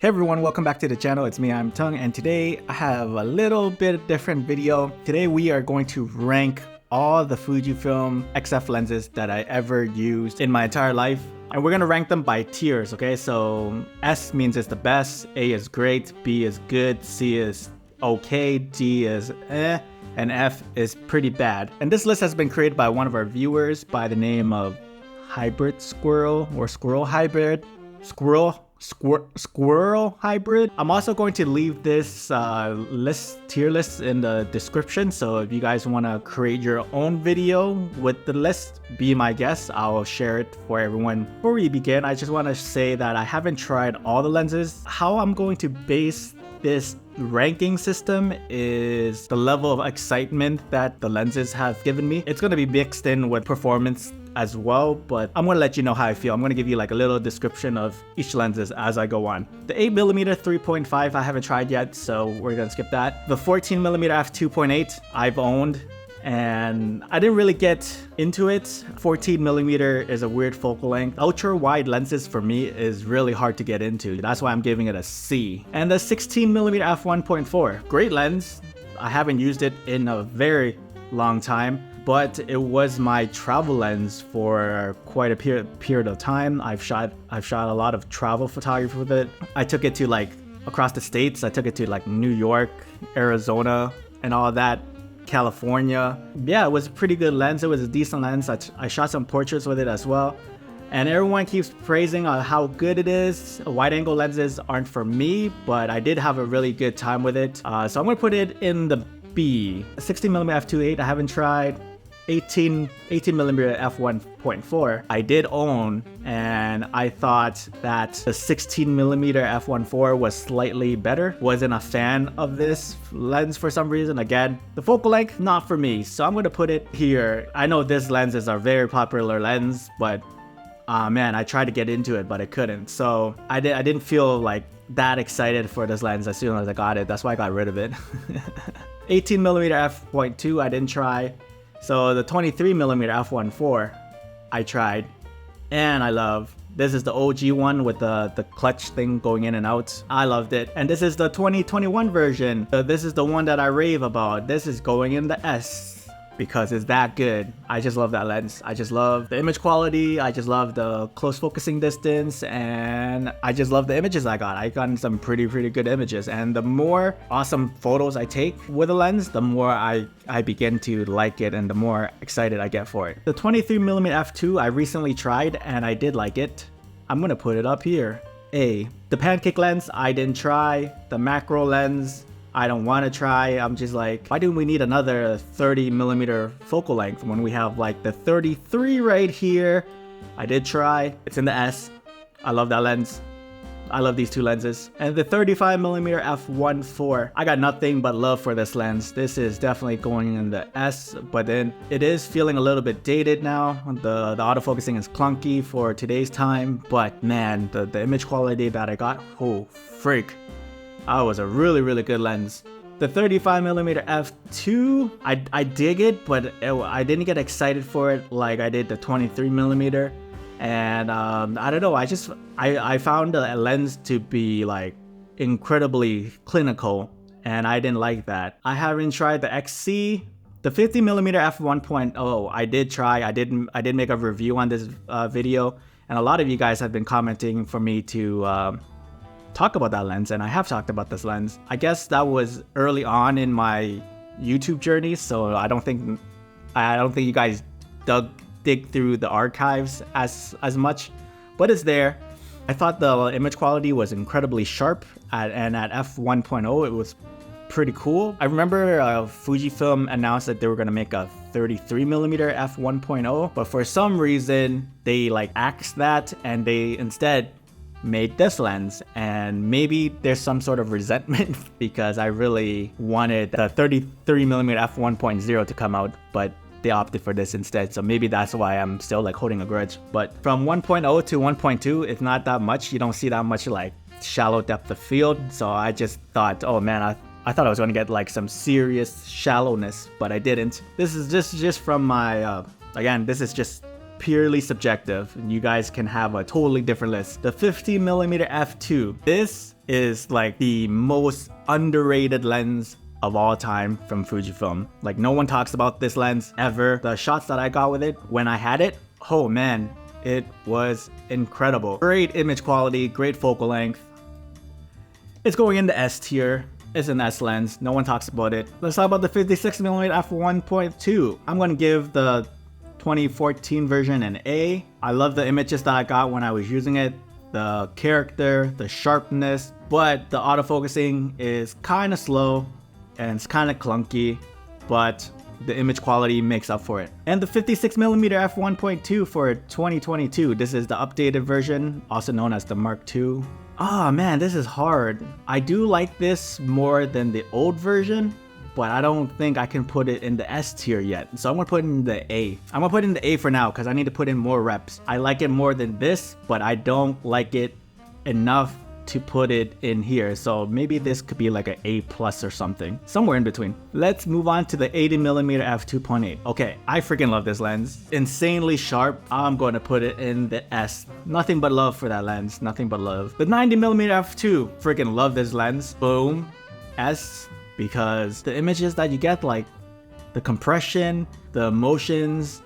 Hey everyone, welcome back to the channel. It's me, Iamtongue, and today I have a little bit different video. Today we are going to rank all the Fujifilm XF lenses that I ever used in my entire life. And we're gonna rank them by tiers, okay? So S means it's the best, A is great, B is good, C is okay, D is eh, and F is pretty bad. And this list has been created by one of our viewers by the name of Hybrid Squirrel or Squirrel Hybrid. Squirrel Hybrid. I'm also going to leave this tier list in the description, so if you guys want to create your own video with the list, be my guest. I'll share it for everyone. Before we begin, I just want to say that I haven't tried all the lenses. How I'm going to base this ranking system is the level of excitement that the lenses have given me. It's going to be mixed in with performance as well, but I'm going to let you know how I feel. I'm going to give you like a little description of each lenses as I go on. The 8mm 3.5 I haven't tried yet, so we're going to skip that. The 14mm f2.8 I've owned, and I didn't really get into it. 14mm is a weird focal length. Ultra wide lenses for me is really hard to get into. That's why I'm giving it a C. And the 16mm f1.4, great lens. I haven't used it in a very long time, but it was my travel lens for quite a period of time. I've shot a lot of travel photography with it. I took it to like across the states. I took it to like New York, Arizona, and all that. California. Yeah, it was a pretty good lens. It was a decent lens. I shot some portraits with it as well. And everyone keeps praising how good it is. Wide angle lenses aren't for me, but I did have a really good time with it. So I'm gonna put it in the B. 16mm f2.8 I haven't tried. 18mm f1.4 I did own, and I thought that the 16mm f1.4 was slightly better. Wasn't a fan of this lens for some reason. Again, the focal length, not for me, so I'm going to put it here. I know this lens is a very popular lens, but man, I tried to get into it, but I couldn't. So I didn't feel like that excited for this lens as soon as I got it. That's why I got rid of it. 18mm f.2 I didn't try. So the 23mm f1.4 I tried, and I love. This is the OG one with the clutch thing going in and out. I loved it. And this is the 2021 version. This is the one that I rave about. This is going in the S because it's that good. I just love that lens. I just love the image quality. I just love the close focusing distance, and I just love the images I got. I got some pretty good images, and the more awesome photos I take with a lens, the more I begin to like it and the more excited I get for it. The 23mm f2 I recently tried and I did like it. I'm gonna put it up here. A. The pancake lens I didn't try. The macro lens I don't want to try. I'm just like, why do we need another 30mm focal length when we have like the 33 right here? I did try. It's in the S. I love that lens. I love these two lenses. And the 35mm f1.4, I got nothing but love for this lens. This is definitely going in the S, but then it is feeling a little bit dated now. The autofocusing is clunky for today's time, but man, the image quality that I got, oh freak. That was a really good lens. The 35mm f2, I dig it, but I didn't get excited for it like I did the 23mm. And I don't know, I found the lens to be like incredibly clinical, and I didn't like that. I haven't tried the XC. The 50mm f1.0 I did try. I did make a review on this video, and a lot of you guys have been commenting for me to talk about that lens, and I have talked about this lens. I guess that was early on in my YouTube journey, so I don't think you guys dig through the archives as much, but it's there. I thought the image quality was incredibly sharp, and at f1.0 it was pretty cool. I remember Fujifilm announced that they were gonna make a 33mm f1.0, but for some reason they like axed that and they instead made this lens, and maybe there's some sort of resentment because I really wanted the 33mm f1.0 to come out, but they opted for this instead, so maybe that's why I'm still like holding a grudge. But from 1.0 to 1.2, it's not that much. You don't see that much like shallow depth of field, so I just thought, oh man, I thought I was gonna get like some serious shallowness, but I didn't. This is just from my again, this is just purely subjective. You guys can have a totally different list. The 50mm f2. This is like the most underrated lens of all time from Fujifilm. Like, no one talks about this lens ever. The shots that I got with it when I had it, oh man, it was incredible. Great image quality, great focal length. It's going in the S tier. It's an S lens. No one talks about it. Let's talk about the 56mm f1.2. I'm gonna give the 2014 version an A. I love the images that I got when I was using it. The character, the sharpness, but the autofocusing is kind of slow and it's kind of clunky, but the image quality makes up for it. And the 56mm f1.2 for 2022. This is the updated version, also known as the Mark II. Oh man, this is hard. I do like this more than the old version, but I don't think I can put it in the S tier yet. So I'm gonna put it in the A. I'm gonna put it in the A for now because I need to put in more reps. I like it more than this, but I don't like it enough to put it in here. So maybe this could be like an A+ or something, somewhere in between. Let's move on to the 80mm f2.8. Okay, I freaking love this lens. Insanely sharp. I'm going to put it in the S. Nothing but love for that lens. Nothing but love. The 90mm f2. Freaking love this lens. Boom. S. Because the images that you get, like the compression, the motions,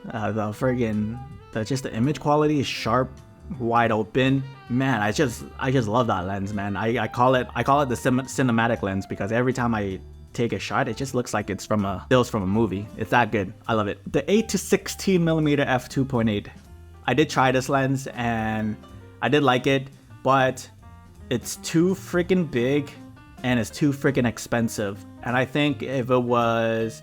just the image quality is sharp, wide open. Man, I just love that lens, man. I call it the cinematic lens because every time I take a shot, it just looks like it's from a movie. It's that good. I love it. The 8 to 16mm f2.8. I did try this lens and I did like it, but it's too freaking big and it's too freaking expensive. And I think if it was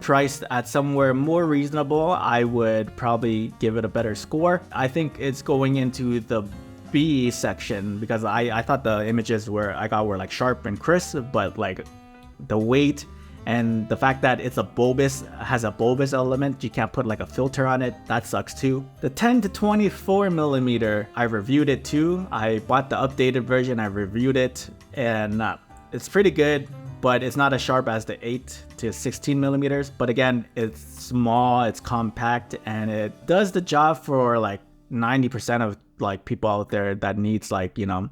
priced at somewhere more reasonable, I would probably give it a better score. I think it's going into the B section because I thought the images I got were like sharp and crisp, but like the weight and the fact that it's has a bulbous element, you can't put like a filter on it, that sucks too. The 10 to 24mm, I reviewed it too. I bought the updated version, I reviewed it, and it's pretty good, but it's not as sharp as the 8 to 16mm. But again, it's small, it's compact, and it does the job for like 90% of like people out there that needs like, you know,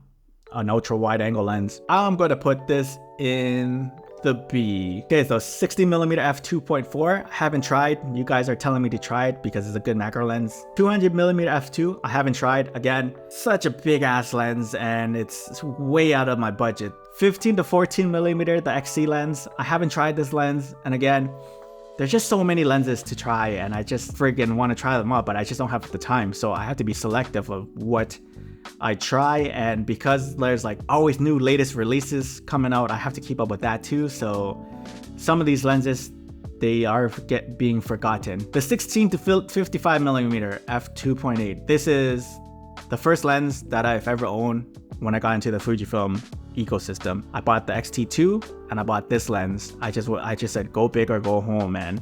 an ultra wide angle lens. I'm going to put this in the B. Okay, so 60mm f2.4, I haven't tried. You guys are telling me to try it because it's a good macro lens. 200mm f2, I haven't tried. Again, such a big ass lens and it's way out of my budget. 15 to 14mm, the XC lens, I haven't tried this lens. And again, there's just so many lenses to try and I just friggin' want to try them all, but I just don't have the time. So I have to be selective of what I try, and because there's like always new latest releases coming out, I have to keep up with that too. So some of these lenses, they are being forgotten. The 16 to 55mm f2.8. This is the first lens that I've ever owned when I got into the Fujifilm ecosystem. I bought the X-T2 and I bought this lens. I just said go big or go home, man.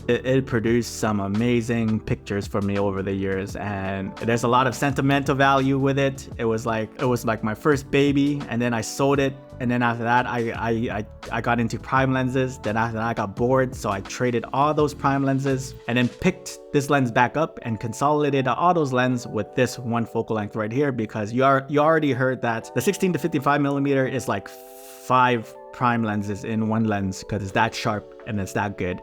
It produced some amazing pictures for me over the years, and there's a lot of sentimental value with it. It was like my first baby, and then I sold it, and then after that I got into prime lenses. Then after that I got bored, so I traded all those prime lenses and then picked this lens back up and consolidated all those lenses with this one focal length right here, because you already heard that the 16 to 55mm is like 5 prime lenses in one lens because it's that sharp and it's that good.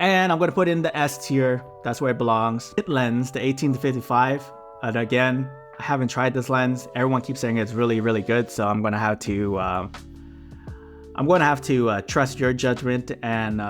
And I'm going to put in the S tier. That's where it belongs. Kit lens, the 18 to 55. And again, I haven't tried this lens. Everyone keeps saying it's really, really good. So I'm going to have to trust your judgment. And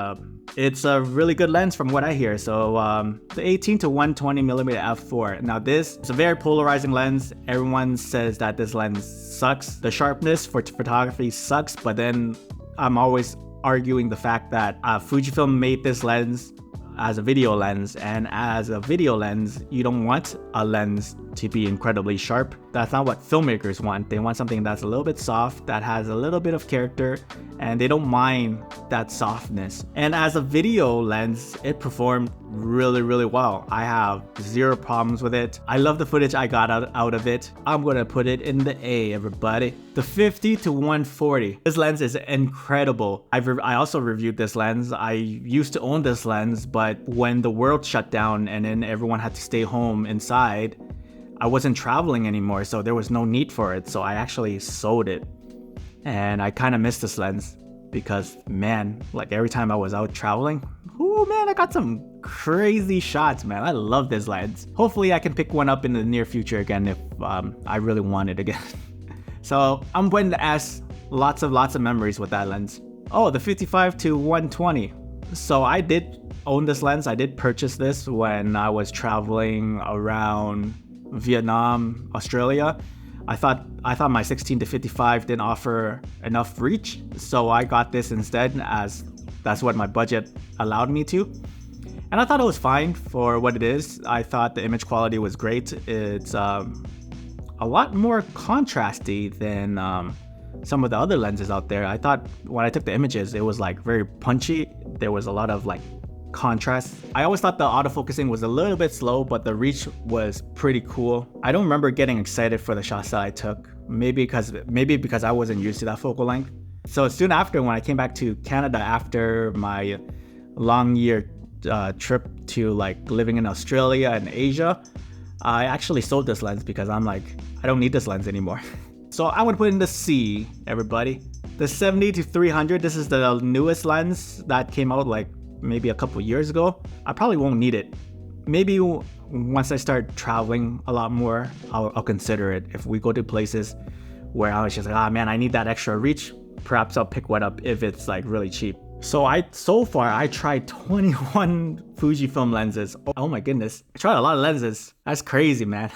it's a really good lens from what I hear. So the 18 to 120mm f4. Now this is a very polarizing lens. Everyone says that this lens sucks. The sharpness for photography sucks. But then I'm always arguing the fact that Fujifilm made this lens as a video lens, and as a video lens you don't want a lens to be incredibly sharp. That's not what filmmakers want. They want something that's a little bit soft, that has a little bit of character, and they don't mind that softness. And as a video lens, it performed really well. I have zero problems with it. I love the footage I got out of it. I'm gonna put it in the A, everybody. The 50 to 140. This lens is incredible. I also reviewed this lens. I used to own this lens, but when the world shut down and then everyone had to stay home inside, I wasn't traveling anymore, so there was no need for it. So I actually sold it. And I kind of missed this lens because, man, like every time I was out traveling, oh man, I got some crazy shots, man. I love this lens. Hopefully I can pick one up in the near future again if I really want it again. So I'm going to ask lots of memories with that lens. Oh, the 55 to 120. So I did own this lens. I did purchase this when I was traveling around Vietnam, Australia. I thought my 16 to 55 didn't offer enough reach, so I got this instead, as that's what my budget allowed me to. And I thought it was fine for what it is. I thought the image quality was great. It's a lot more contrasty than some of the other lenses out there. I thought when I took the images, it was like very punchy. There was a lot of like contrast. I always thought the autofocusing was a little bit slow, but the reach was pretty cool. I don't remember getting excited for the shots that I took. Maybe because I wasn't used to that focal length. So soon after, when I came back to Canada after my long year trip to like living in Australia and Asia, I actually sold this lens because I'm like, I don't need this lens anymore. So I would put in the C, everybody. The 70 to 300, this is the newest lens that came out like maybe a couple years ago. I probably won't need it. Maybe once I start traveling a lot more, I'll consider it. If we go to places where I was just like, ah man, I need that extra reach, perhaps I'll pick one up if it's like really cheap. So far I tried 21 Fujifilm lenses. Oh my goodness, I tried a lot of lenses. That's crazy, man.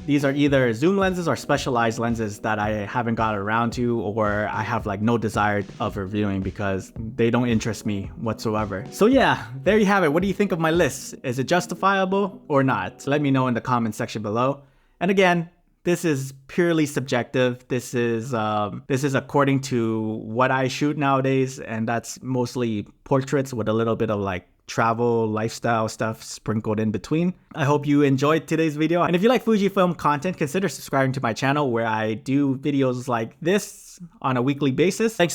These are either zoom lenses or specialized lenses that I haven't got around to, or I have like no desire of reviewing because they don't interest me whatsoever. So yeah, there you have it. What do you think of my list? Is it justifiable or not? Let me know in the comment section below. And again, this is purely subjective. This is according to what I shoot nowadays, and that's mostly portraits with a little bit of like travel, lifestyle stuff sprinkled in between. I hope you enjoyed today's video. And if you like Fujifilm content, consider subscribing to my channel where I do videos like this on a weekly basis. Thanks so much.